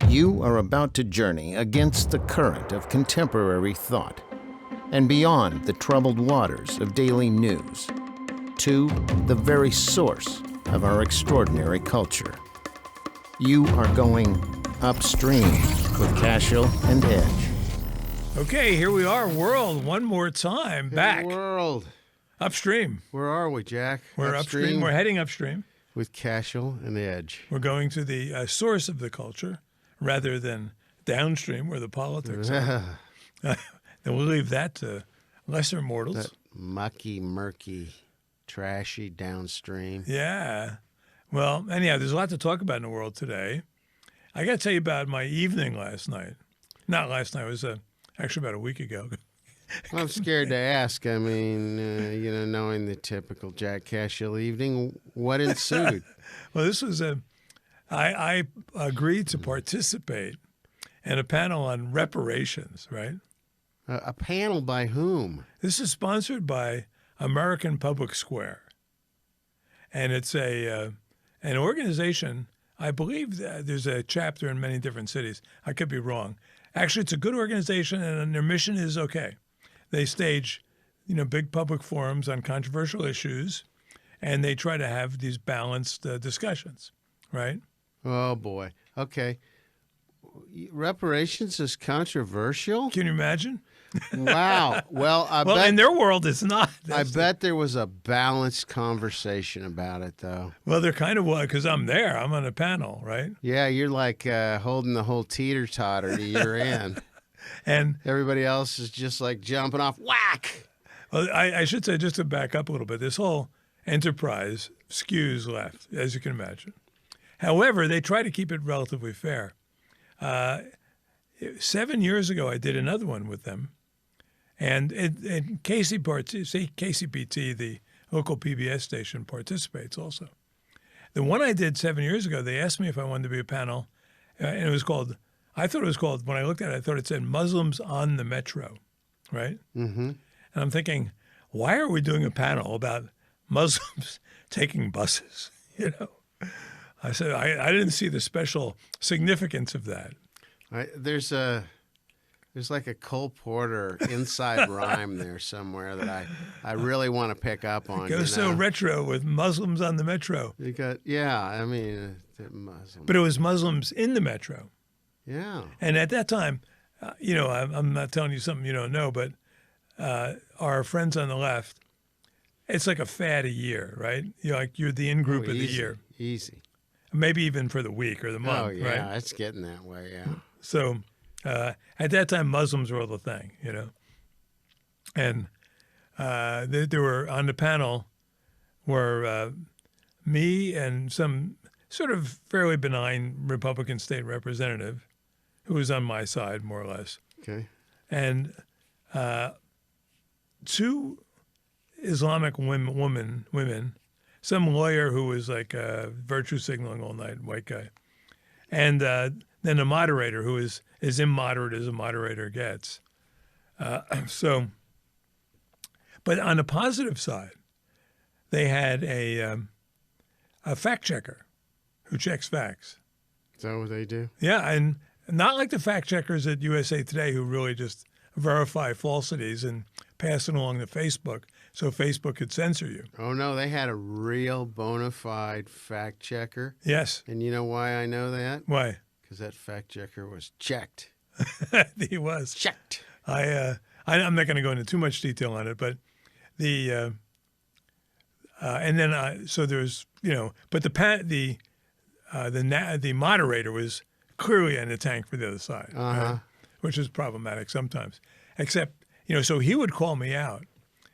You are about to journey against the current of contemporary thought and beyond the troubled waters of daily news to the very source of our extraordinary culture. You are going upstream with Cashill and Edge. Okay, here we are, world, one more time, back. World. Upstream. Where are we, Jack? We're upstream. We're heading upstream. With Cashill and Edge. We're going to the source of the culture rather than downstream where the politics are. Then we'll leave that to lesser mortals. That mucky, murky, trashy downstream. Yeah. Well, anyhow, there's a lot to talk about in the world today. I got to tell you about my evening last night. Not last night. It was actually about a week ago. Well, I'm scared to ask. I mean, knowing the typical Jack Cashill evening, what ensued? Well, this was I agreed to participate in a panel on reparations, right? A panel by whom? This is sponsored by American Public Square. And it's an organization, I believe that there's a chapter in many different cities. I could be wrong. Actually, it's a good organization, and their mission is okay. They stage, big public forums on controversial issues, and they try to have these balanced discussions, right? Oh, boy. Okay. Reparations is controversial? Can you imagine? Wow. Well, I bet in their world, it's not. I bet there was a balanced conversation about it, though. Well, there kind of was, because I'm there. I'm on a panel, right? Yeah, you're like holding the whole teeter-totter to your end. And everybody else is just like jumping off. Whack! Well, I should say, just to back up a little bit, this whole enterprise skews left, as you can imagine. However, they try to keep it relatively fair. 7 years ago, I did another one with them. And KCPT, the local PBS station, participates also. The one I did 7 years ago, they asked me if I wanted to be a panel, and it was called, when I looked at it, I thought it said Muslims on the Metro, right? Mm-hmm. And I'm thinking, why are we doing a panel about Muslims taking buses, I said, I didn't see the special significance of that. There's like a Cole Porter inside rhyme there somewhere that I really want to pick up on. It goes so retro with Muslims on the Metro. Muslims. But it was Muslims in the Metro. Yeah. And at that time, I'm not telling you something you don't know, but our friends on the left, it's like a fad a year, right? You're the in-group of the year. Easy. Maybe even for the week or the month, right? Oh, yeah, right? It's getting that way, yeah. So at that time, Muslims were the thing, And they were on the panel were me and some sort of fairly benign Republican state representative who was on my side, more or less. Okay. And two Islamic women, some lawyer who was like virtue signaling all night, white guy, and then a moderator who is as immoderate as a moderator gets. But on the positive side, they had a fact checker who checks facts. Is that what they do? Yeah, and not like the fact checkers at USA Today who really just verify falsities and pass it along to Facebook so Facebook could censor you. Oh, no, they had a real bona fide fact checker. Yes. And you know why I know that? Why? Because that fact checker was checked. He was. Checked. I'm not going to go into too much detail on it, but and then so there's, but the moderator was clearly in the tank for the other side, right? Which is problematic sometimes. Except, so he would call me out.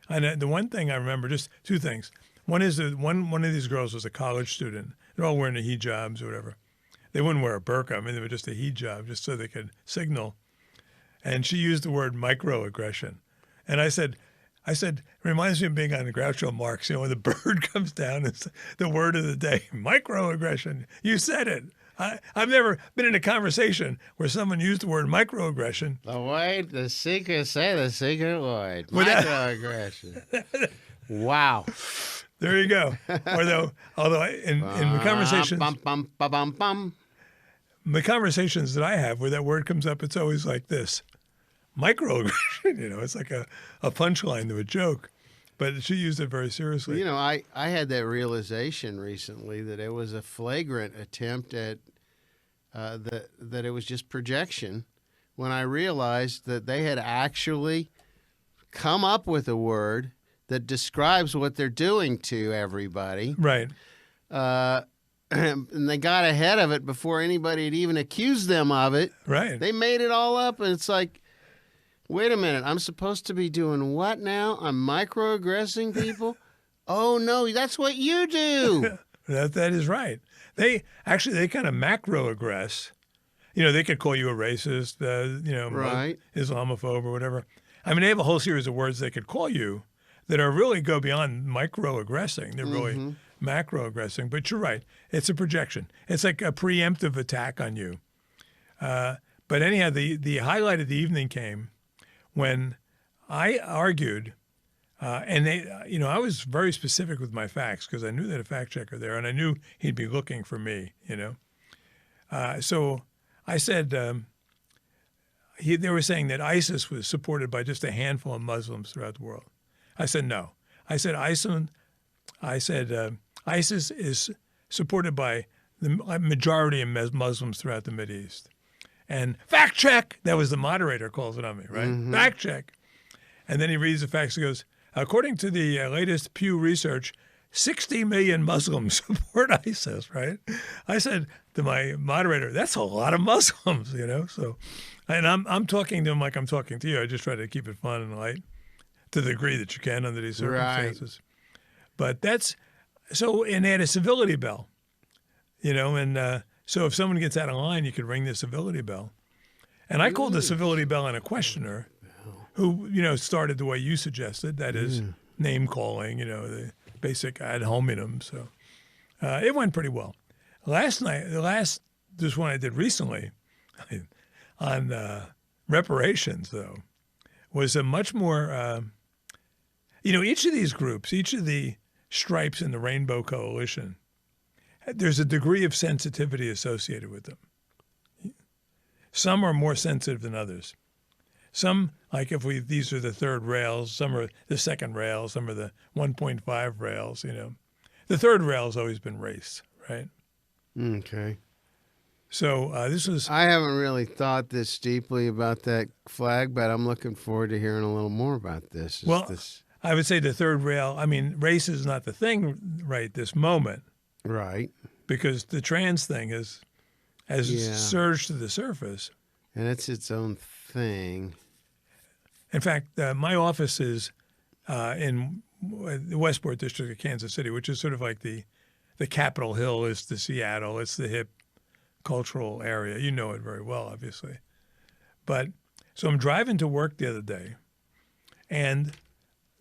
And the one thing I remember, just two things. One is that one of these girls was a college student. They're all wearing the hijabs or whatever. They wouldn't wear a burqa. I mean, they were just a hijab, just so they could signal. And she used the word microaggression. And I said, it reminds me of being on the Groucho Marx, when the bird comes down, it's the word of the day, microaggression. You said it. I've never been in a conversation where someone used the word microaggression. The secret word, microaggression. Wow. There you go. Although in the conversation, the conversations that I have where that word comes up, it's always like this, microaggression. It's like a punchline to a joke, but she used it very seriously. I had that realization recently that it was a flagrant attempt at that it was just projection when I realized that they had actually come up with a word that describes what they're doing to everybody. Right. And they got ahead of it before anybody had even accused them of it. Right. They made it all up, and it's like, wait a minute, I'm supposed to be doing what now? I'm microaggressing people? Oh, no, that's what you do. That is right. They kind of macro aggress. They could call you a racist, Right. Islamophobe or whatever. I mean, they have a whole series of words they could call you that are really go beyond micro aggressing. They're really macro aggressing. But you're right. It's a projection. It's like a preemptive attack on you. But anyhow, the highlight of the evening came when I argued, and I was very specific with my facts because I knew that a fact checker there, and I knew he'd be looking for me. So I said they were saying that ISIS was supported by just a handful of Muslims throughout the world. I said no. I said ISIS is supported by the majority of Muslims throughout the Mideast. And fact check, that was the moderator calls it on me, right? Mm-hmm. Fact check. And then he reads the facts and goes, according to the latest Pew research, 60 million Muslims support ISIS, right? I said to my moderator, that's a lot of Muslims, So, and I'm talking to him like I'm talking to you. I just try to keep it fun and light to the degree that you can under these circumstances. Right. But and they had a civility bell, and so if someone gets out of line, you could ring the civility bell. And I called the civility bell on a questioner who, started the way you suggested, that is name calling, the basic ad hominem. So it went pretty well. Last night, this one I did recently on reparations, though, was a much more, each of these groups, each of the stripes in the Rainbow Coalition, there's a degree of sensitivity associated with them. Some are more sensitive than others. Some, like these are the third rails, some are the second rail, some are the 1.5 rails, The third rail has always been race, right? Okay. So this was... I haven't really thought this deeply about that flag, but I'm looking forward to hearing a little more about this. I would say the third rail, race is not the thing right this moment. Right. Because the trans thing has surged to the surface. And it's its own thing. In fact, my office is in the Westport district of Kansas City, which is sort of like the Capitol Hill is to Seattle. It's the hip cultural area. You know it very well, obviously. So I'm driving to work the other day, and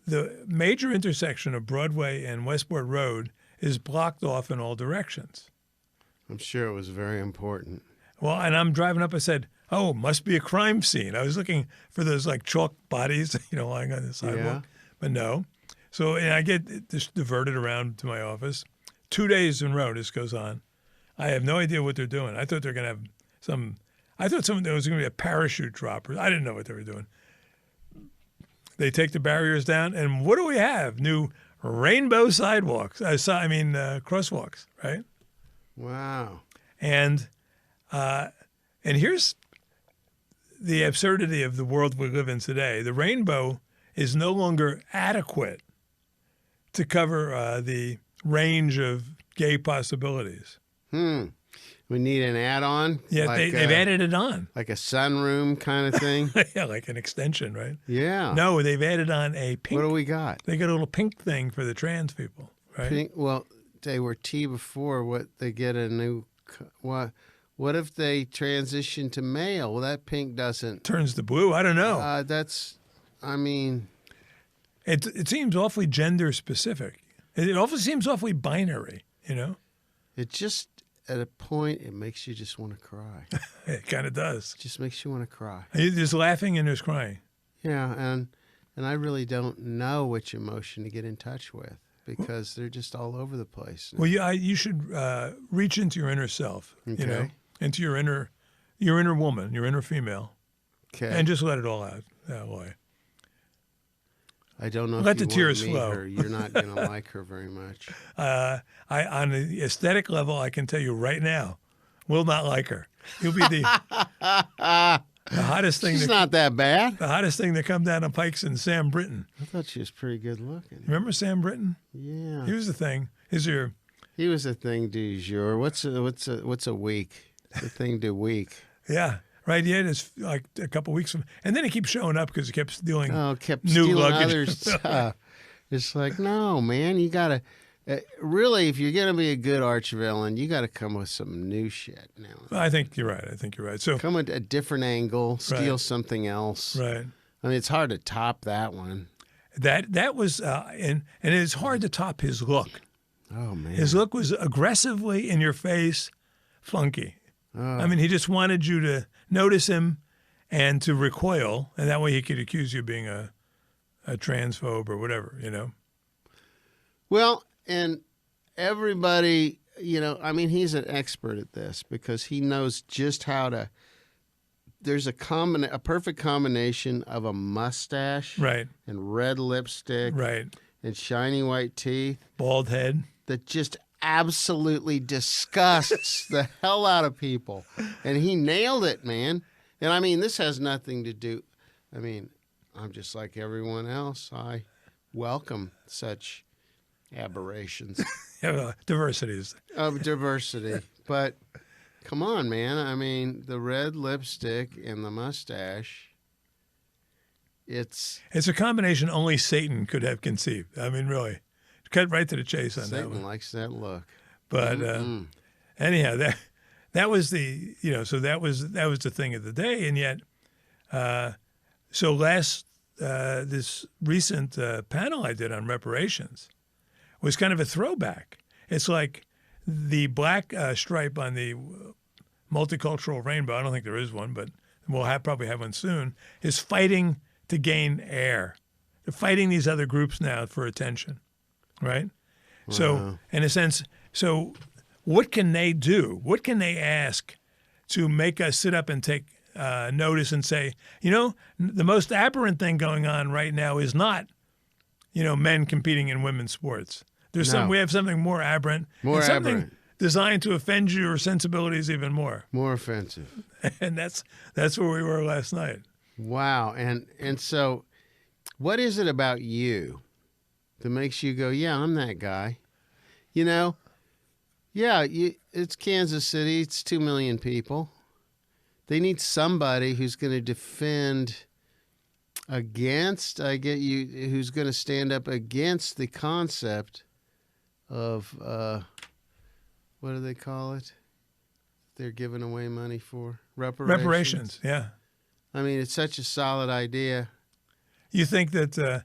the major intersection of Broadway and Westport Road is blocked off in all directions. I'm sure it was very important. Well, and I'm driving up, I said, oh, must be a crime scene. I was looking for those like chalk bodies, lying on the sidewalk, but no. So and I get just diverted around to my office. 2 days in a row this goes on. I have no idea what they're doing. I thought they're going to have I thought there was going to be a parachute drop. I didn't know what they were doing. They take the barriers down, and what do we have? New rainbow sidewalks. Crosswalks, right? Wow. And here's the absurdity of the world we live in today. The rainbow is no longer adequate to cover the range of gay possibilities. We need an add-on? Yeah, they've added it on. Like a sunroom kind of thing? Yeah, like an extension, right? Yeah. No, they've added on a pink. What do we got? They got a little pink thing for the trans people, right? Pink? Well, they were T before. What they get a new... What if they transition to male? Well, that pink doesn't... Turns to blue? I don't know. It seems awfully gender specific. It also seems awfully binary, It just... At a point, it makes you just want to cry. It kind of does. It just makes you want to cry. There's laughing and there's crying. Yeah, and I really don't know which emotion to get in touch with because they're just all over the place. Well, you should reach into your inner self, Okay. into your inner woman, your inner female, Okay. and just let it all out that way. I don't know Let if you the tears want to meet flow. her. You're not going to like her very much. On the aesthetic level, I can tell you right now, will not like her. You'll be the hottest thing. She's not that bad. The hottest thing to come down on Pikes and Sam Britton. I thought she was pretty good looking. Remember Sam Britton? Yeah. He was the thing. He was a thing du jour. What's a week? It's a thing du week. Yeah. Right, yeah, it's like a couple weeks from, and then he keeps showing up because he kept stealing. Kept new stealing luggage. other stuff. It's like, no, man, you gotta really, if you're gonna be a good arch villain, you gotta come with some new shit now. I think you're right. So Come with a different angle, steal Right. something else. right, I mean, it's hard to top that one. that was and it's hard to top his look. Oh man, His look was aggressively in your face, funky. I mean, he just wanted you to notice him and to recoil, and that way he could accuse you of being a transphobe or whatever, you know. Well, and everybody, I mean, he's an expert at this because he knows just how to. There's a perfect combination of a mustache, Right, and red lipstick, right. and shiny white teeth Bald head. that just absolutely disgusts the hell out of people. And he nailed it, man. And I mean, this has nothing to do. I mean, I'm just like everyone else. I welcome such aberrations Diversity is. of diversity. But come on, man. I mean, the red lipstick and the mustache. It's a combination only Satan could have conceived. I mean, really. Cut right to the chase on that Satan one. likes that look. But anyhow, that was the so that was the thing of the day, and yet so last this recent panel I did on reparations was kind of a throwback. It's like the black stripe on the multicultural rainbow. I don't think there is one, but we'll probably have one soon. Is fighting to gain air. They're fighting these other groups now for attention. Right? Wow. So, in a sense, what can they do? What can they ask to make us sit up and take notice and say, the most aberrant thing going on right now is not, men competing in women's sports. We have something more aberrant. More and something aberrant. designed to offend your sensibilities even more. More offensive. And that's where we were last night. Wow. And so what is it about you that makes you go, yeah, I'm that guy? It's Kansas City. It's 2 million people. They need somebody who's going to defend against, who's going to stand up against the concept of, what do they call it? They're giving away money for reparations. Yeah. I mean, it's such a solid idea. You think that,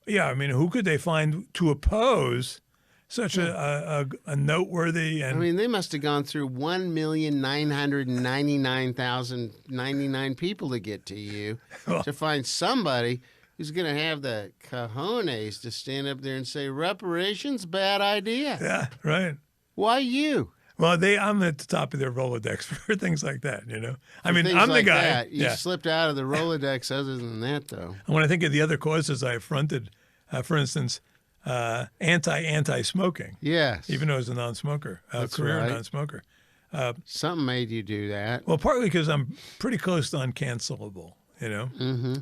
who could they find to oppose such a noteworthy and... I mean, they must have gone through 1,999,099 people to get to you to find somebody who's going to have the cojones to stand up there and say, reparations, bad idea. Yeah, right. Why you? Well, I'm at the top of their Rolodex for things like that, I mean, Things I'm like the guy. that. You slipped out of the Rolodex other than that, though. And when I think of the other causes I affronted, for instance, anti-smoking. Yes. Even though I was a non-smoker, career right. non-smoker. Something made you do that. Well, partly because I'm pretty close to uncancelable,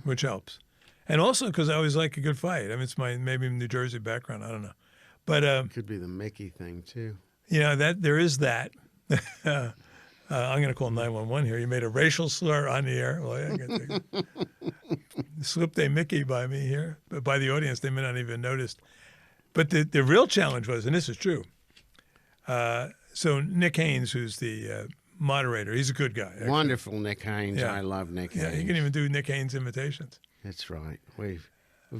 which helps. And also because I always like a good fight. I mean, it's my maybe New Jersey background. I don't know. But Could be the Mickey thing, too. that there is that. I'm going to call 911 here. You made a racial slur on the air. Well, yeah, I got slipped a Mickey by me here, but by the audience, they may not even noticed. But the real challenge was, and this is true. So Nick Haynes, who's the moderator, he's a good guy. Actually. Wonderful Nick Haynes. Yeah. I love Nick Yeah, Haynes. you can even do Nick Haynes imitations. That's right. We've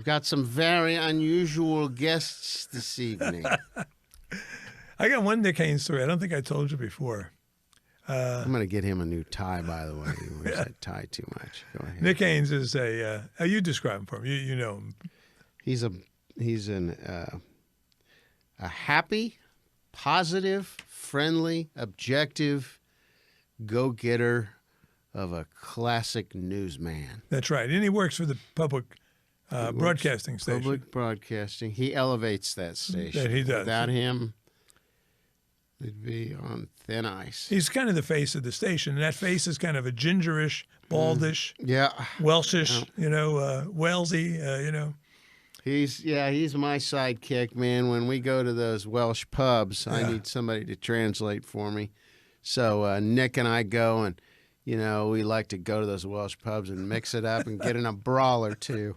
got some very unusual guests this evening. I got one Nick Haynes story. I don't think I told you before. I'm going to get him a new tie, by the way. He wears that tie too much. Go ahead. Nick Haynes is you describe him for him. You know him. He's a happy, positive, friendly, objective, go-getter of a classic newsman. That's right. And he works for the public broadcasting station. Public broadcasting. He elevates that station. That he does. Without him, it'd be on thin ice. He's kind of the face of the station, and that face is kind of a gingerish, baldish, Yeah. Welshish, Walesy, He's my sidekick, man. When we go to those Welsh pubs, I need somebody to translate for me. So Nick and I go, and we like to go to those Welsh pubs and mix it up and get in a brawl or two.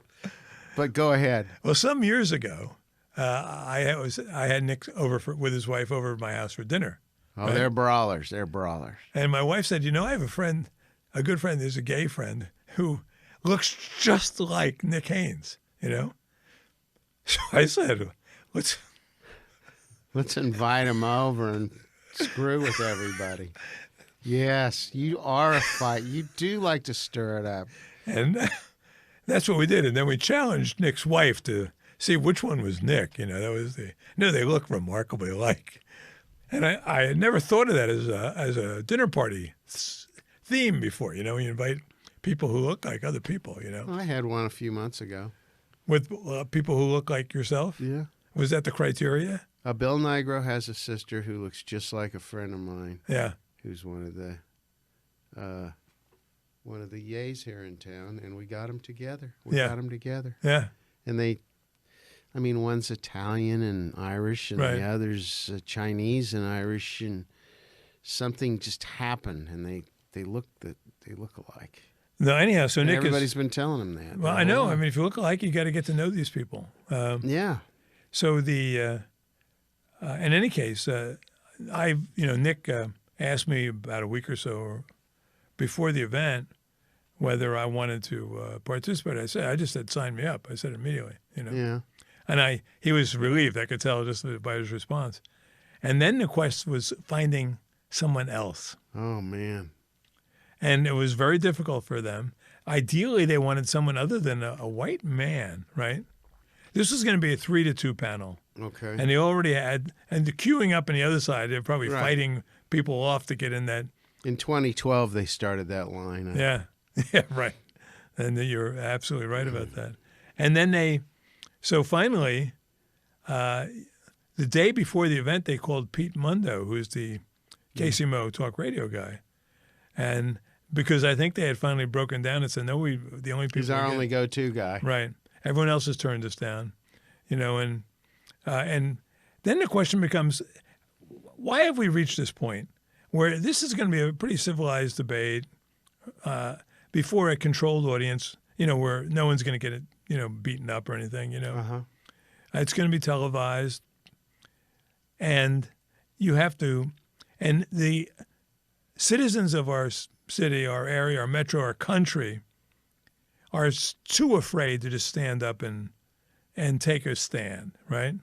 But go ahead. Well, some years ago, I had Nick over with his wife over at my house for dinner. Oh, right? They're brawlers. They're brawlers. And my wife said, I have a good friend. There's a gay friend who looks just like Nick Haynes. So I said, let's invite him over and screw with everybody. Yes, you are a fight. You do like to stir it up. And that's what we did. And then we challenged Nick's wife to see which one was Nick. That was they look remarkably alike. And I had never thought of that as a dinner party theme before. You invite people who look like other people, I had one a few months ago. With people who look like yourself? Yeah. Was that the criteria? Bill Nigro has a sister who looks just like a friend of mine. Yeah. Who's one of the yays here in town, and we got them together. Got them together. Yeah. And one's Italian and Irish, and the other's Chinese and Irish, and something just happened, and they look alike. No, anyhow, so Nick everybody's been telling him that. Well, I know. If you look alike, you got to get to know these people. Yeah. So in any case, Nick asked me about a week or so before the event whether I wanted to participate. I just said, sign me up. I said immediately, Yeah. And he was relieved. I could tell just by his response. And then the quest was finding someone else. Oh, man. And it was very difficult for them. Ideally, they wanted someone other than a white man, right? This was going to be a 3-2 panel. Okay. And they already had, and the queuing up on the other side, they're probably fighting people off to get in that. In 2012, they started that line. Yeah, right. And you're absolutely right about that. And then so finally, the day before the event, they called Pete Mundo, who's the Casey Mo talk radio guy. And because I think they had finally broken down and said, no, the only people. He's our only go-to guy. Right. Everyone else has turned us down, and then the question becomes, why have we reached this point where this is going to be a pretty civilized debate before a controlled audience, where no one's going to get it, beaten up or anything, It's going to be televised, and you have to, and the citizens of our city, our area, our metro, our country are too afraid to just stand up and take a stand, right?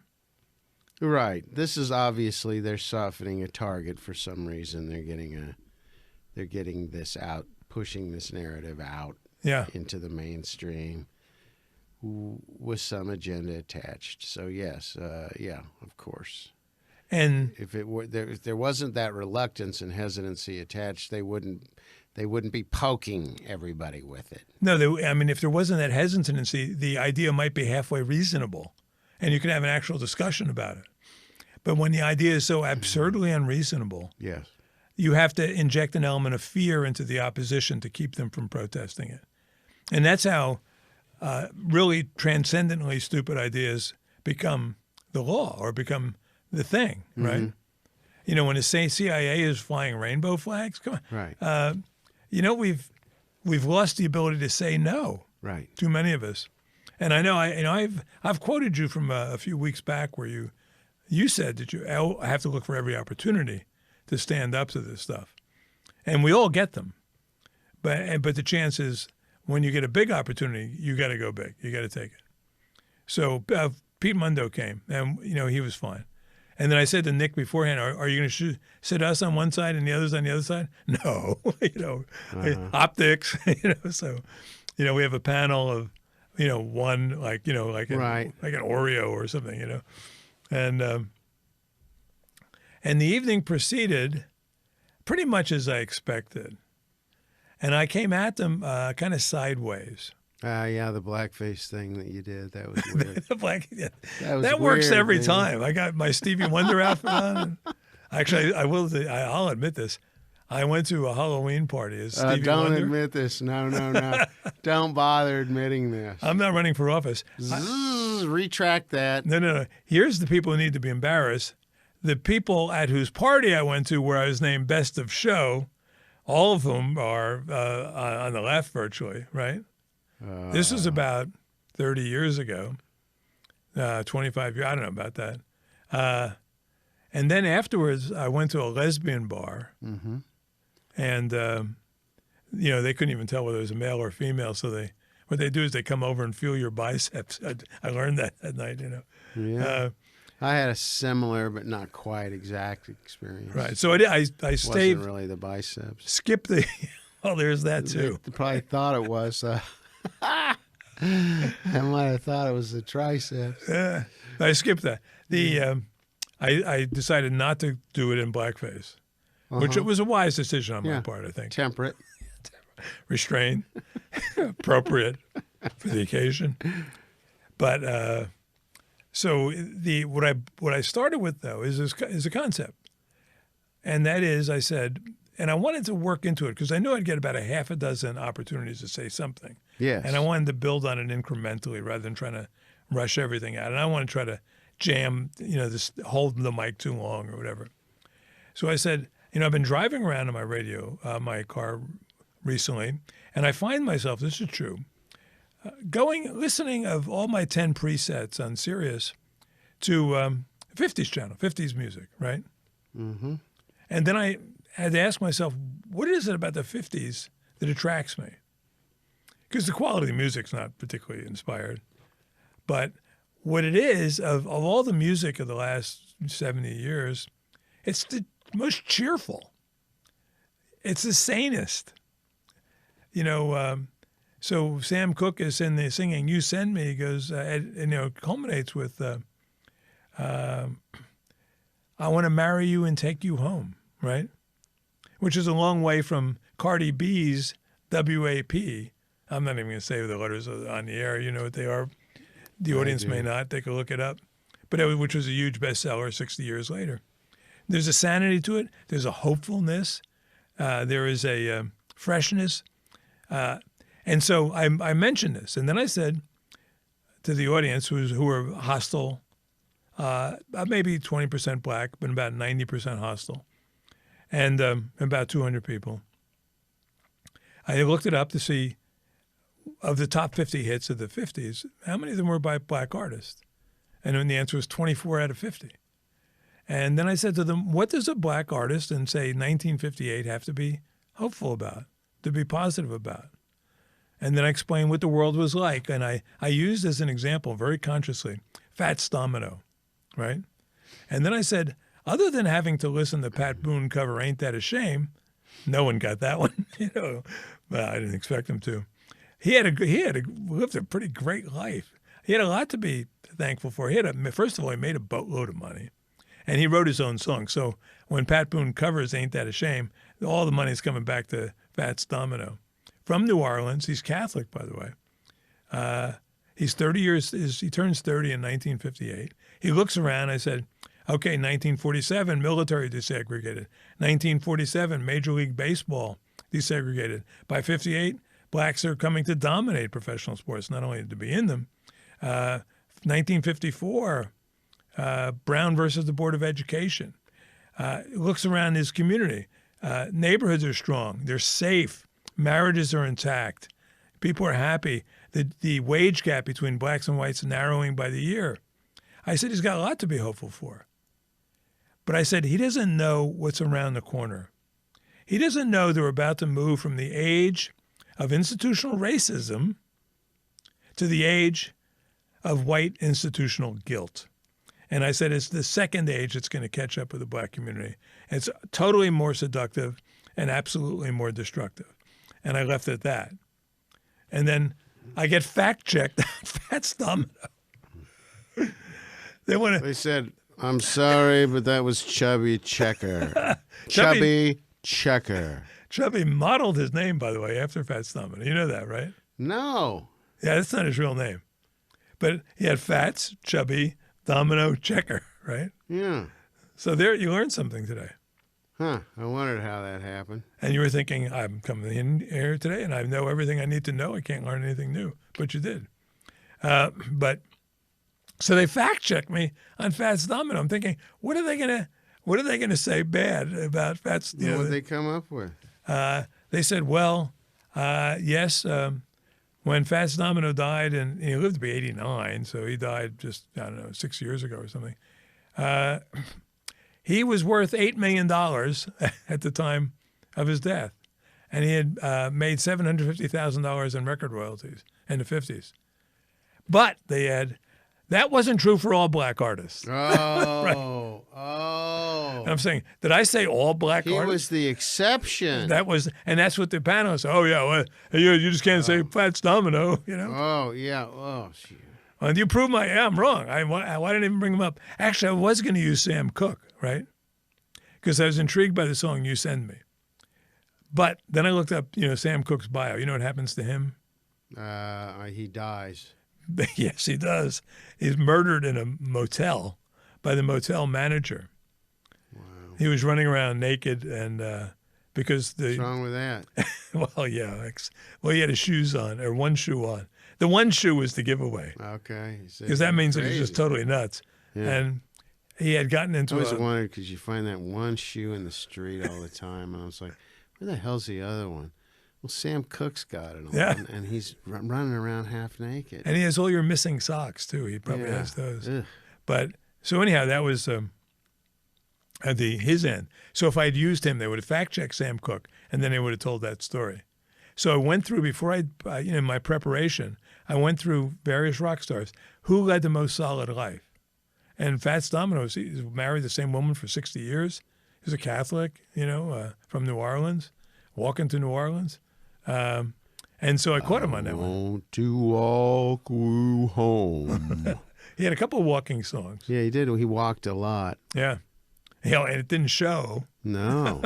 Right. This is obviously they're softening a target for some reason. They're getting this out, pushing this narrative out into the mainstream with some agenda attached. So yes, of course. And if there wasn't that reluctance and hesitancy attached, they wouldn't be poking everybody with it. No, if there wasn't that hesitancy, the idea might be halfway reasonable, and you could have an actual discussion about it. But when the idea is so absurdly unreasonable, yes, you have to inject an element of fear into the opposition to keep them from protesting it. And that's how really transcendently stupid ideas become the law or become the thing, right? When the CIA is flying rainbow flags, come on. Right. We've lost the ability to say no. Right. Too many of us. And I know I've quoted you from a few weeks back where you said that you have to look for every opportunity to stand up to this stuff, and we all get them, but the chance is when you get a big opportunity, you got to go big. You got to take it. So Pete Mundo came, and he was fine. And then I said to Nick beforehand, "Are you going to sit us on one side and the others on the other side?" No, optics. So we have a panel of one like an Oreo or something, and the evening proceeded pretty much as I expected. And I came at them kind of sideways. Yeah, the blackface thing that you did, that was weird. That works every time. I got my Stevie Wonder outfit on. Actually, I'll admit this. I went to a Halloween party as Stevie don't Wonder. admit this. No. Don't bother admitting this. I'm not running for office. Retract that. No. Here's the people who need to be embarrassed. The people at whose party I went to where I was named Best of Show, all of whom are on the left virtually, right? This was about 30 years ago, 25 years. I don't know about that. And then afterwards, I went to a lesbian bar, and they couldn't even tell whether it was a male or female. So what they do is they come over and feel your biceps. I learned that night. Yeah. I had a similar but not quite exact experience. Right. So I stayed. Wasn't really the biceps. Skip the. Oh, there's that too. They probably thought it was. I might have thought it was the triceps. Yeah, I skipped that. I decided not to do it in blackface, which it was a wise decision on my part, I think. Temperate. Restrained, appropriate for the occasion. But so what I started with though is a concept, and that is I said, and I wanted to work into it because I knew I'd get about a half a dozen opportunities to say something. Yes. And I wanted to build on it incrementally rather than trying to rush everything out. And I want to try to jam, just hold the mic too long or whatever. So I said, I've been driving around in my my car recently, and I find myself, this is true, listening of all my 10 presets on Sirius to 50s channel, 50s music, right? Mm-hmm. And then I had to ask myself, what is it about the 50s that attracts me? Because the quality of the music's not particularly inspired. But what it is, of all the music of the last 70 years, it's the most cheerful. It's the sanest. So Sam Cooke is in there singing "You Send Me." He goes, culminates with, "I want to marry you and take you home," right? Which is a long way from Cardi B's WAP. I'm not even going to say the letters on the air. You know what they are. The audience may not. They could look it up. But which was a huge bestseller 60 years later. There's a sanity to it. There's a hopefulness. There is a freshness. And so I mentioned this. And then I said to the audience who were hostile, maybe 20% black, but about 90% hostile, and about 200 people. I looked it up to see, of the top 50 hits of the 50s, how many of them were by black artists? And then the answer was 24 out of 50. And then I said to them, what does a black artist in, say, 1958 have to be hopeful about, to be positive about? And then I explained what the world was like. And I used as an example, very consciously, Fats Domino, right? And then I said, other than having to listen to Pat Boone cover Ain't That a Shame, no one got that one, Well, I didn't expect him to. He lived a pretty great life. He had a lot to be thankful for. First of all, he made a boatload of money, and he wrote his own song. So when Pat Boone covers "Ain't That a Shame," all the money's coming back to Fats Domino from New Orleans. He's Catholic, by the way. He's 30 years. He turns 30 in 1958. He looks around. I said, "Okay, 1947, military desegregated. 1947, Major League Baseball desegregated. By 58." Blacks are coming to dominate professional sports, not only to be in them. 1954, Brown versus the Board of Education. Looks around his community. Neighborhoods are strong. They're safe. Marriages are intact. People are happy. The wage gap between blacks and whites is narrowing by the year. I said he's got a lot to be hopeful for. But I said he doesn't know what's around the corner. He doesn't know they're about to move from the age of institutional racism to the age of white institutional guilt. And I said it's the second age that's going to catch up with the black community. It's totally more seductive and absolutely more destructive. And I left it at that. And then I get fact-checked on Fats Domino. They said, "I'm sorry, but that was Chubby Checker." Chubby Checker. Chubby modeled his name, by the way, after Fats Domino. You know that, right? No. Yeah, that's not his real name. But he had Fats, Chubby, Domino, Checker, right? Yeah. So there, you learned something today. Huh. I wondered how that happened. And you were thinking, I'm coming in here today and I know everything I need to know. I can't learn anything new. But you did. So they fact checked me on Fats Domino. I'm thinking, what are they gonna say bad about Fats? What did they come up with? They said, well, yes, when Fats Domino died, and he lived to be 89, so he died just, I don't know, 6 years ago or something. He was worth $8 million at the time of his death. And he had made $750,000 in record royalties in the 50s. But they had, that wasn't true for all black artists. Oh, Right. Oh. And I'm saying, did I say all black He artists? was the exception. That was, and that's what the panelists. Oh yeah, well, you just can't say Fats Domino, you know. Oh, yeah. Oh, shoot. And you prove I'm wrong. Why didn't I even bring him up? Actually, I was going to use Sam Cooke, right? Because I was intrigued by the song "You Send Me." But then I looked up, Sam Cooke's bio. You know what happens to him? He dies. Yes, he does. He's murdered in a motel by the motel manager. Wow. He was running around naked, and because What's wrong with that? well, yeah, he had his shoes on, or one shoe on. The one shoe was the giveaway, Okay. because that means that he's just crazy. totally nuts. Yeah. And he had gotten I into always a, wondered because you find that one shoe in the street all the time, and I was like, where the hell's the other one? Well, Sam Cooke's got it on, Yeah. and he's running around half naked. and he has all your missing socks too. He probably Yeah. has those. Ugh. But so anyhow, that was at his end. So if I'd used him, they would have fact checked Sam Cooke, and then they would have told that story. So I went through before my preparation. I went through various rock stars who led the most solid life, and Fats Domino. He married the same woman for 60 years. He's a Catholic, from New Orleans, walking to New Orleans, and so I caught him on that one. Want to walk you home. He had a couple of walking songs. Yeah, he did. He walked a lot. Yeah, and it didn't show, No.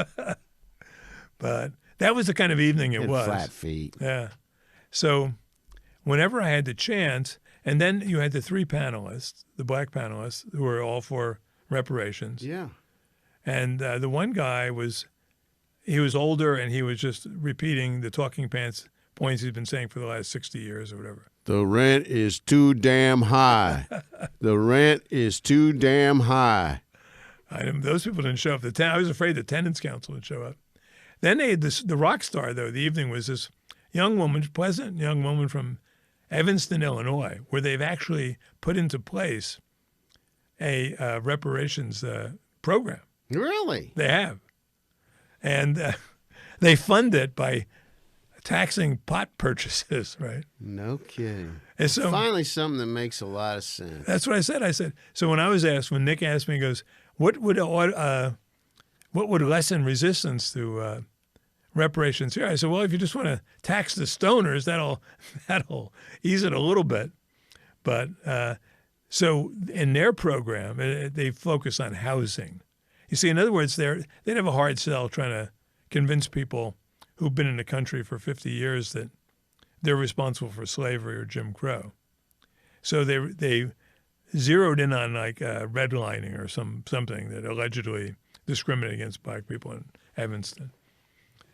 but that was the kind of evening He it had was. flat feet. Yeah. So whenever I had the chance, and then you had the three panelists, the black panelists, who were all for reparations. Yeah. And the one guy he was older, and he was just repeating the talking pants points he's been saying for the last 60 years or whatever. The rent is too damn high. The rent is too damn high. Those people didn't show up. I was afraid the tenants council would show up. Then they had the rock star, though. The evening was this young woman, pleasant young woman from Evanston, Illinois, where they've actually put into place a reparations program. Really? They have. And they fund it by taxing pot purchases, right? No kidding. And so Finally, something that makes a lot of sense. that's what I said. I said, so when Nick asked me, he goes, what would lessen resistance to reparations here? I said, well, if you just want to tax the stoners, that'll ease it a little bit. But so in their program, they focus on housing. You see, in other words, they'd have a hard sell trying to convince people who've been in the country for 50 years that they're responsible for slavery or Jim Crow. So they zeroed in on like redlining or something that allegedly discriminated against black people in Evanston.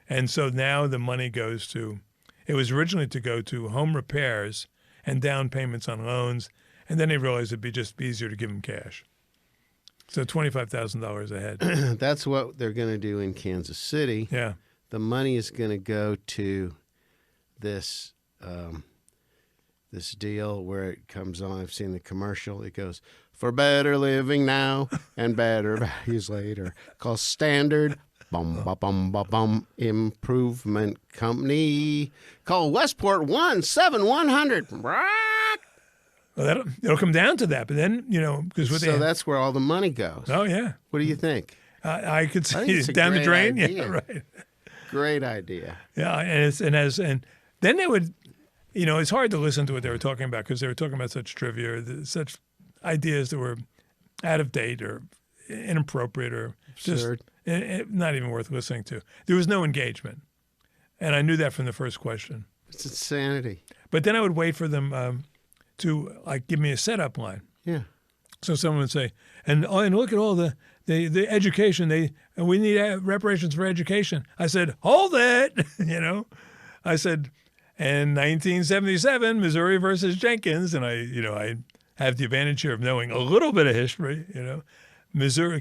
And so now the money goes to, it was originally to go to home repairs and down payments on loans, and then they realized it'd be just easier to give them cash. So $25,000 a head. That's what they're going to do in Kansas City. Yeah. The money is going to go to this this deal where it comes on. I've seen the commercial. It goes, for better living now and better values later. Called Standard Improvement Company. Call Westport 17100. Well, it'll come down to that. But then, because So that's where all the money goes. Oh, yeah. What do you think? I could I think see it's a down the great drain. idea. Yeah, right. Great idea. Yeah, and then they would, it's hard to listen to what they were talking about because they were talking about such trivia, such ideas that were out of date or inappropriate or Absurd. just Not even worth listening to. There was no engagement. And I knew that from the first question. It's insanity. But then I would wait for them to like give me a setup line. Yeah. So someone would say, and look at all the education. And we need reparations for education. I said, hold it. I said, in 1977, Missouri versus Jenkins, and I have the advantage here of knowing a little bit of history.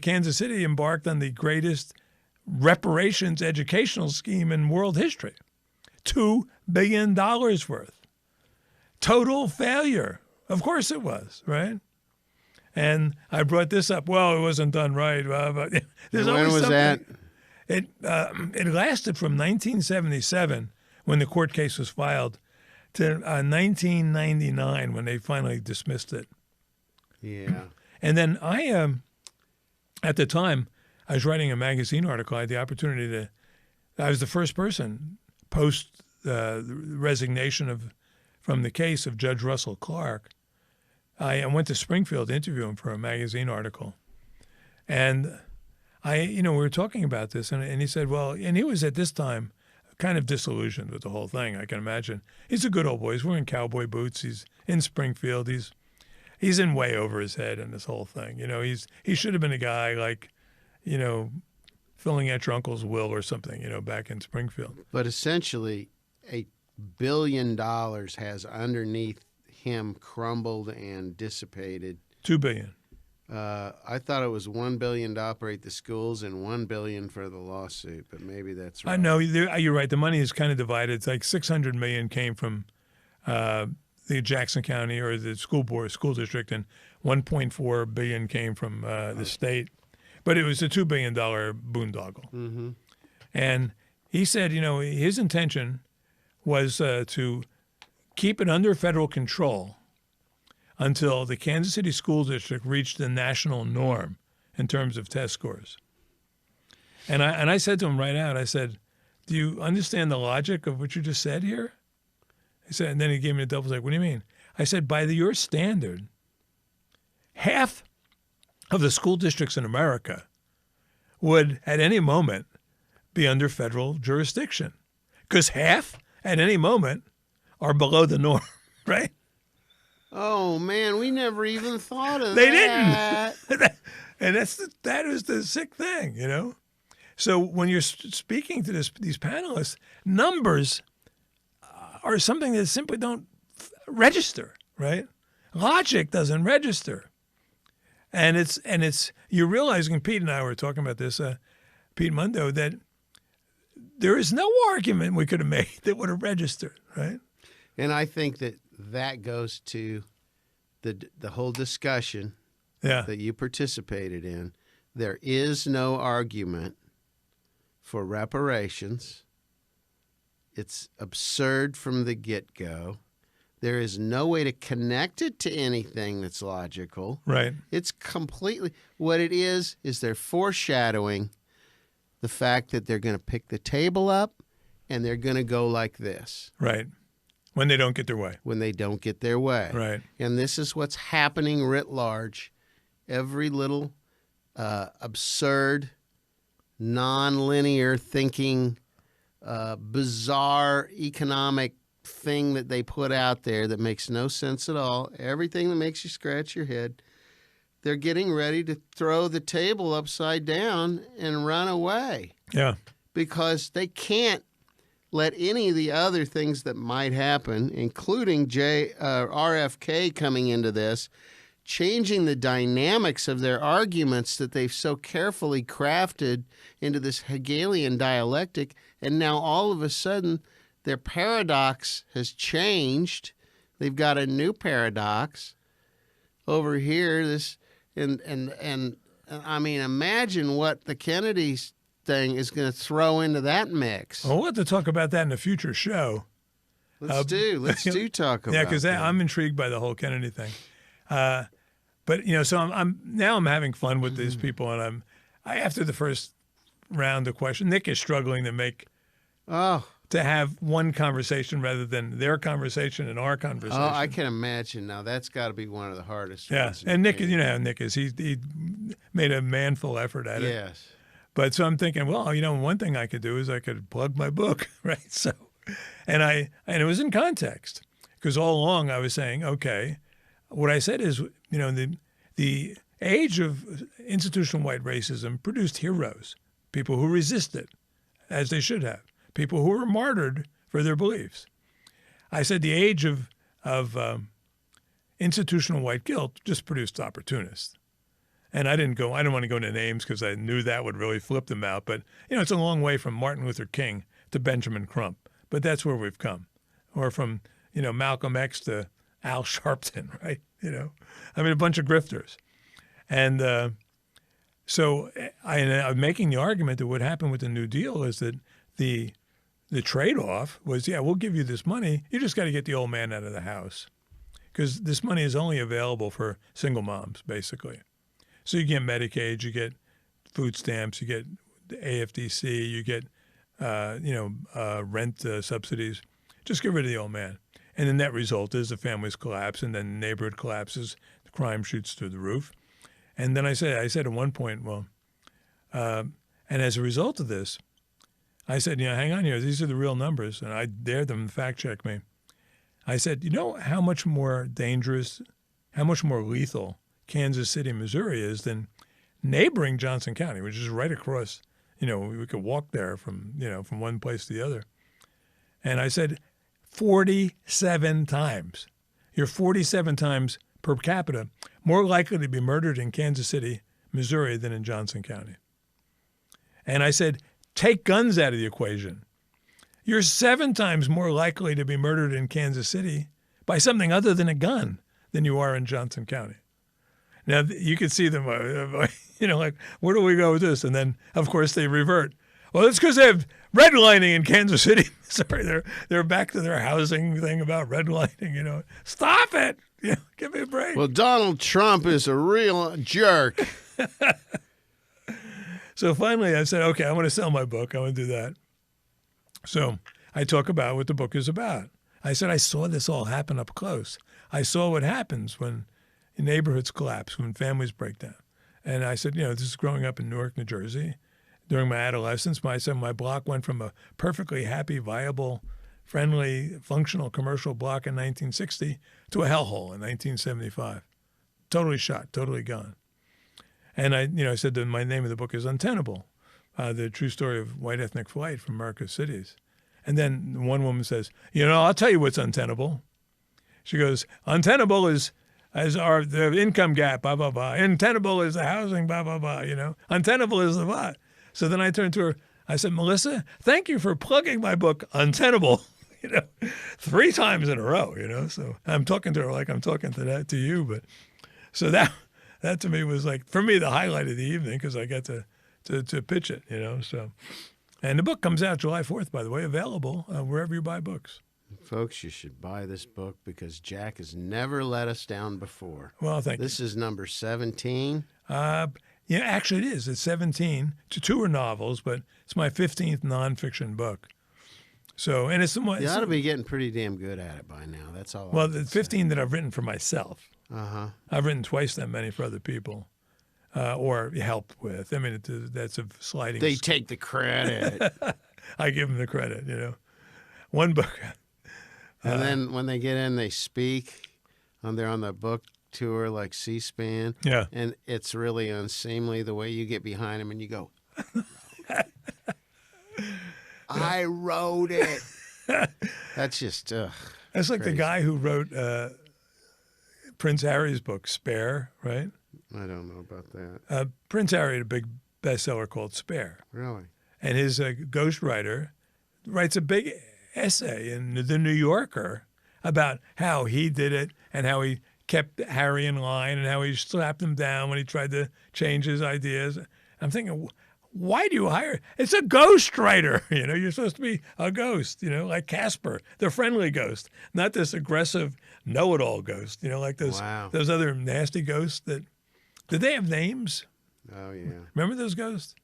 Kansas City embarked on the greatest reparations educational scheme in world history. $2 billion worth. Total failure. Of course it was, right? And I brought this up. Well, it wasn't done right. But when was that? It lasted from 1977, when the court case was filed, to 1999, when they finally dismissed it. Yeah. And then at the time, I was writing a magazine article. I had the opportunity I was the first person post the resignation from the case of Judge Russell Clark. I went to Springfield to interview him for a magazine article. And we were talking about this, and he said, well, and he was at this time kind of disillusioned with the whole thing, I can imagine. He's a good old boy. He's wearing cowboy boots. He's in Springfield. He's in way over his head in this whole thing. He should have been a guy like, filling out your uncle's will or something, back in Springfield. But essentially, $1 billion has underneath him crumbled and dissipated. $2 billion. I thought it was $1 billion to operate the schools and $1 billion for the lawsuit, but maybe that's right. I know you're right. The money is kind of divided. It's like $600 million came from the Jackson County or the school district, and $1.4 billion came from the state. But it was a $2 billion boondoggle. Mm-hmm. And he said, his intention was to keep it under federal control until the Kansas City School District reached the national norm in terms of test scores. And I said to him right out, I said, do you understand the logic of what you just said here? He said, and then he gave me a double take. What do you mean? I said, by your standard, half of the school districts in America would, at any moment, be under federal jurisdiction. Because half, at any moment, are below the norm, right? Oh, man, we never even thought of they that. Didn't. And that was the sick thing, So when you're speaking to these panelists, numbers are something that simply don't register, right? Logic doesn't register. And it's you're realizing, Pete and I were talking about this, Pete Mundo, that there is no argument we could have made that would have registered, right? And I think that goes to the whole discussion that you participated in. There is no argument for reparations. It's absurd from the get-go. There is no way to connect it to anything that's logical. Right. It's completely what it is they're foreshadowing the fact that they're going to pick the table up and they're going to go like this. Right. When they don't get their way. When they don't get their way. Right. And this is what's happening writ large. Every little absurd, non-linear thinking, bizarre economic thing that they put out there that makes no sense at all, everything that makes you scratch your head, they're getting ready to throw the table upside down and run away. Yeah. Because they can't let any of the other things that might happen, including RFK coming into this, changing the dynamics of their arguments that they've so carefully crafted into this Hegelian dialectic, and now all of a sudden their paradox has changed. They've got a new paradox over here. And I mean, imagine what the Kennedys thing is going to throw into that mix. Well, we'll have to talk about that in a future show. Let's do talk about. Yeah, because I'm intrigued by the whole Kennedy thing. But so I'm having fun with these people, and after the first round of questions, Nick is struggling to have one conversation rather than their conversation and our conversation. Oh, I can imagine. Now that's got to be one of the hardest. Yeah, ones and Nick, how Nick is. He made a manful effort at it. Yes. But so I'm thinking, well, one thing I could do is I could plug my book, right? So, and it was in context, because all along I was saying, okay, what I said is, the age of institutional white racism produced heroes, people who resisted, as they should have, people who were martyred for their beliefs. I said the age of institutional white guilt just produced opportunists. And I didn't want to go into names because I knew that would really flip them out. But, it's a long way from Martin Luther King to Benjamin Crump. But that's where we've come. Or from, Malcolm X to Al Sharpton, right? A bunch of grifters. And so I'm making the argument that what happened with the New Deal is that the trade-off was, we'll give you this money. You just got to get the old man out of the house. Because this money is only available for single moms, basically. So you get Medicaid, you get food stamps, you get the AFDC, you get rent subsidies. Just get rid of the old man. And the net result is the families collapse, and then the neighborhood collapses, the crime shoots through the roof. And then I said at one point, and as a result of this, I said, hang on here, these are the real numbers. And I dared them to fact check me. I said, how much more dangerous, how much more lethal Kansas City, Missouri is than neighboring Johnson County, which is right across, we could walk there from one place to the other. And I said, 47 times. You're 47 times per capita more likely to be murdered in Kansas City, Missouri than in Johnson County. And I said, take guns out of the equation. You're 7 times more likely to be murdered in Kansas City by something other than a gun than you are in Johnson County. Now, you can see them, like, where do we go with this? And then, of course, they revert. Well, it's because they have redlining in Kansas City. Sorry, they're back to their housing thing about redlining, Stop it! Give me a break. Well, Donald Trump is a real jerk. So finally I said, okay, I want to sell my book. I want to do that. So I talk about what the book is about. I said, I saw this all happen up close. I saw what happens when neighborhoods collapse, when families break down. And I said, this is growing up in Newark, New Jersey. During my adolescence, my block went from a perfectly happy, viable, friendly, functional commercial block in 1960 to a hellhole in 1975. Totally shot, totally gone. And I said that my name of the book is Untenable, the true story of white ethnic flight from America's cities. And then one woman says, I'll tell you what's untenable. She goes, untenable is the income gap, blah, blah, blah. Untenable is the housing, blah, blah, blah, Untenable is the what? So then I turned to her. I said, Melissa, thank you for plugging my book, Untenable, 3 times in a row, So I'm talking to her like I'm talking to you. But so that to me was like, for me, the highlight of the evening because I got to pitch it, So, and the book comes out July 4th, by the way, available wherever you buy books. Folks, you should buy this book because Jack has never let us down before. Well, thank you. This is number 17. Actually it is. It's 17. 2 are novels, but it's my 15th nonfiction book. So, and it's somewhat. You ought to be getting pretty damn good at it by now. That's all. Well, the 15 that I've written for myself. Uh-huh. I've written twice that many for other people, or helped with. I mean, that's a sliding. They take the credit. I give them the credit. One book. And then when they get in, they speak. They're on the book tour like C-SPAN. Yeah. And it's really unseemly the way you get behind them and you go, I wrote it. That's just, That's like crazy. the guy who wrote Prince Harry's book, Spare, right? I don't know about that. Prince Harry had a big bestseller called Spare. Really? And his ghostwriter writes a big essay in The New Yorker about how he did it and how he kept Harry in line and how he slapped him down when he tried to change his ideas. I'm thinking, why do you hire? It's a ghostwriter. You're supposed to be a ghost, like Casper, the friendly ghost, not this aggressive know-it-all ghost, like those other nasty ghosts that, did they have names? Oh, yeah. Remember those ghosts?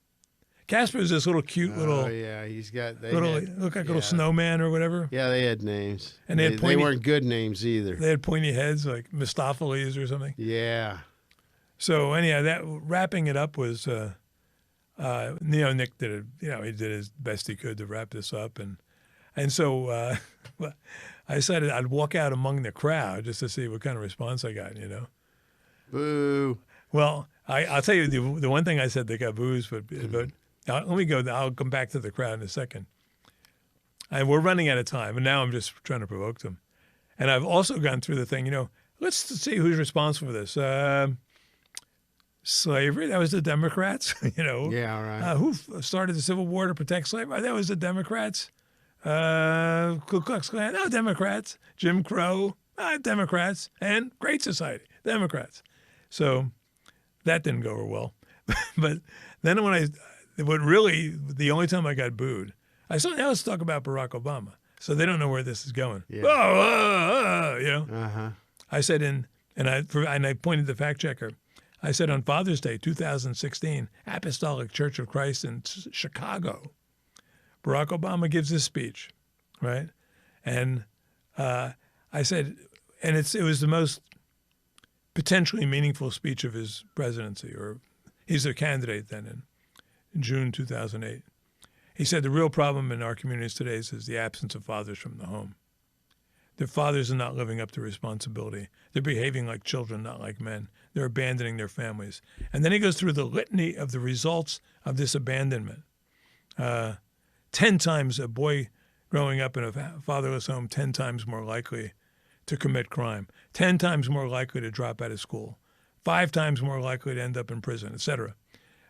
Casper is this little cute little. Oh, yeah. He's got. Look like a little snowman or whatever. Yeah, they had names. And they weren't good names either. They had pointy heads like Mephistopheles or something. Yeah. So anyhow, that wrapping it up was, Nick did it. He did his best he could to wrap this up, and so I decided I'd walk out among the crowd just to see what kind of response I got. Boo. Well, I'll tell you the one thing I said that got boos, but let me go. I'll come back to the crowd in a second. And we're running out of time, and now I'm just trying to provoke them. And I've also gone through the thing. Let's see who's responsible for this. Slavery, that was the Democrats. Yeah, right. Who started the Civil War to protect slavery? That was the Democrats. Ku Klux Klan, Democrats. Jim Crow, Democrats. And Great Society, Democrats. So that didn't go over well. But then the only time I got booed, I said, now let's talk about Barack Obama. So they don't know where this is going. Yeah. Uh-huh. I said, and I pointed the fact checker. I said on Father's Day, 2016, Apostolic Church of Christ in Chicago, Barack Obama gives this speech, right? And I said, and it was the most potentially meaningful speech of his presidency, or he's a candidate then in June 2008. He said the real problem in our communities today is the absence of fathers from the home. The fathers are not living up to responsibility. They're behaving like children, not like men. They're abandoning their families. And then he goes through the litany of the results of this abandonment. 10 times a boy growing up in a fatherless home, 10 times more likely to commit crime, 10 times more likely to drop out of school, 5 times more likely to end up in prison, etc.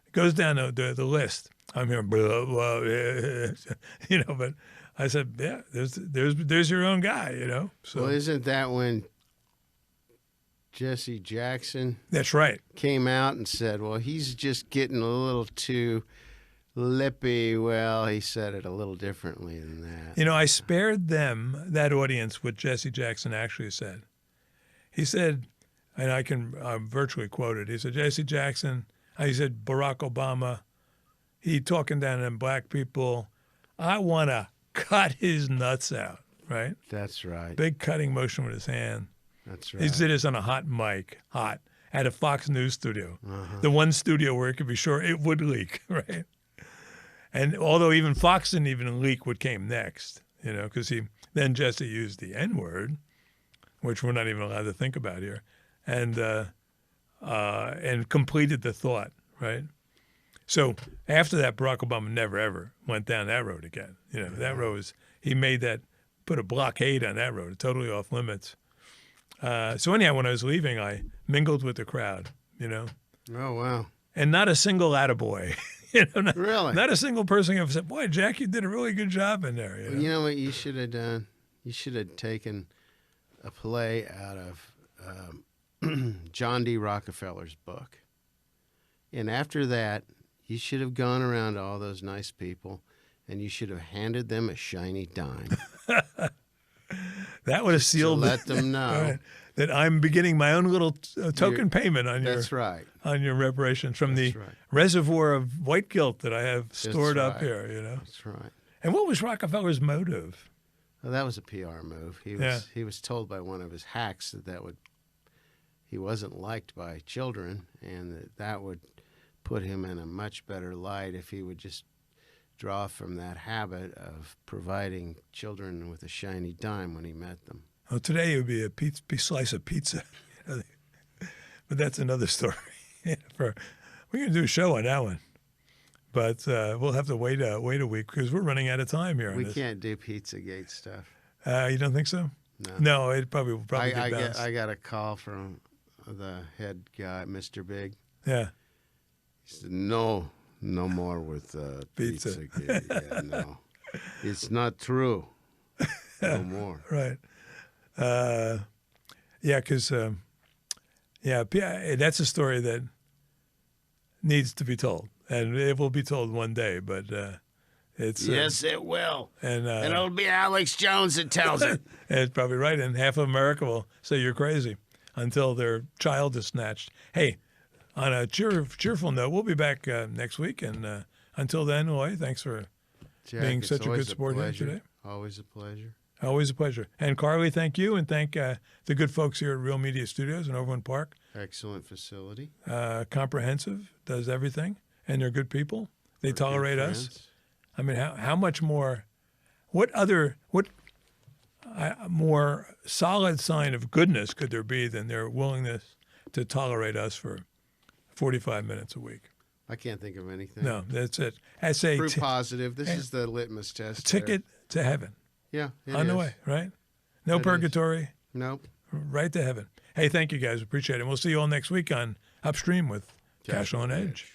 It goes down the list. I'm hearing blah, blah, but I said, yeah, there's your own guy, So, well, isn't that when Jesse Jackson? That's right. Came out and said, well, he's just getting a little too lippy. Well, he said it a little differently than that. I spared them, that audience, what Jesse Jackson actually said. He said, and I can virtually quote it. He said, Jesse Jackson, he said, Barack Obama, he talking down to them black people. I want to cut his nuts out, right? That's right. Big cutting motion with his hand. That's right. He did this on a hot mic, at a Fox News studio. Uh-huh. The one studio where it could be sure it would leak, right? And although even Fox didn't even leak what came next, because then Jesse used the N-word, which we're not even allowed to think about here, and completed the thought, right? So after that, Barack Obama never, ever went down that road again. That road he made that, put a blockade on that road, totally off limits. So anyhow, when I was leaving, I mingled with the crowd, Oh, wow. And not a single attaboy. Really? Not a single person ever said, boy, Jack, you did a really good job in there. You know what you should have done? You should have taken a play out of John D. Rockefeller's book. And after that, you should have gone around to all those nice people and you should have handed them a shiny dime. That would have sealed to let them know that I'm beginning my own little token payment on that's right. on your reparations from the reservoir of white guilt that I have stored up here. That's right. And what was Rockefeller's motive? Well, that was a PR move. He was told by one of his hacks he wasn't liked by children, and that would put him in a much better light if he would just draw from that habit of providing children with a shiny dime when he met them. Well, today it would be a slice of pizza, but that's another story. We're going to do a show on that one, but we'll have to wait a week because we're running out of time here. We can't do Pizzagate stuff. You don't think so? No, it probably will get bounced. I got a call from the head guy, Mr. Big. Yeah. He said, no more with pizza. Yeah, no, it's not true. No more. Right. Because that's a story that needs to be told, and it will be told one day. But it's yes, it will, and and it'll be Alex Jones that tells it. It's probably right, and half of America will say you're crazy until their child is snatched. Hey. On a cheerful note, we'll be back next week. And until then, Roy, thanks for being such a good sport here today. Always a pleasure. Always a pleasure. And Carly, thank you. And thank the good folks here at Real Media Studios in Overland Park. Excellent facility. Comprehensive, does everything. and they're good people. They We're good tolerate us. friends. I mean, how much more? What more solid sign of goodness could there be than their willingness to tolerate us for 45 minutes a week? I can't think of anything. No, that's it. That's a Proof positive. This is the litmus test. ticket to heaven. Yeah, it On the is. way, right? No It is. purgatory, Nope. right to heaven. Hey, thank you guys. Appreciate it. We'll see you all next week on Upstream with Cashill and Edge.